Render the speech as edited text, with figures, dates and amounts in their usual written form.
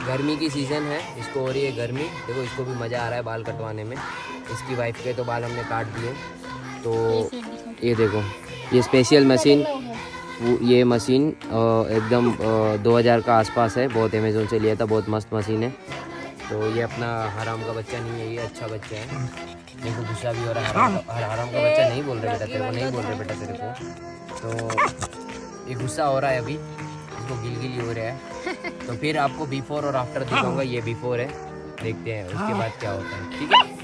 गर्मी की सीज़न है, इसको हो रही है गर्मी। देखो इसको भी मज़ा आ रहा है बाल कटवाने में। इसकी वाइफ के तो बाल हमने काट दिए। तो ये देखो, ये स्पेशल मशीन, ये मशीन एकदम 2000 का आसपास है। बहुत अमेज़ोन से लिया था, बहुत मस्त मशीन है। तो ये अपना हराम का बच्चा नहीं है, ये अच्छा बच्चा है। देखो गुस्सा भी हो रहा है। हराम का बच्चा नहीं बोल रहे बेटा तेरे को, नहीं बोल रहे बेटा तेरे को। तो ये गुस्सा हो रहा है अभी, इसको गिलगिली हो रहा है। तो फिर आपको बिफोर और आफ्टर दिखाऊंगा। ये बिफोर है, देखते हैं उसके बाद क्या होता है, ठीक है।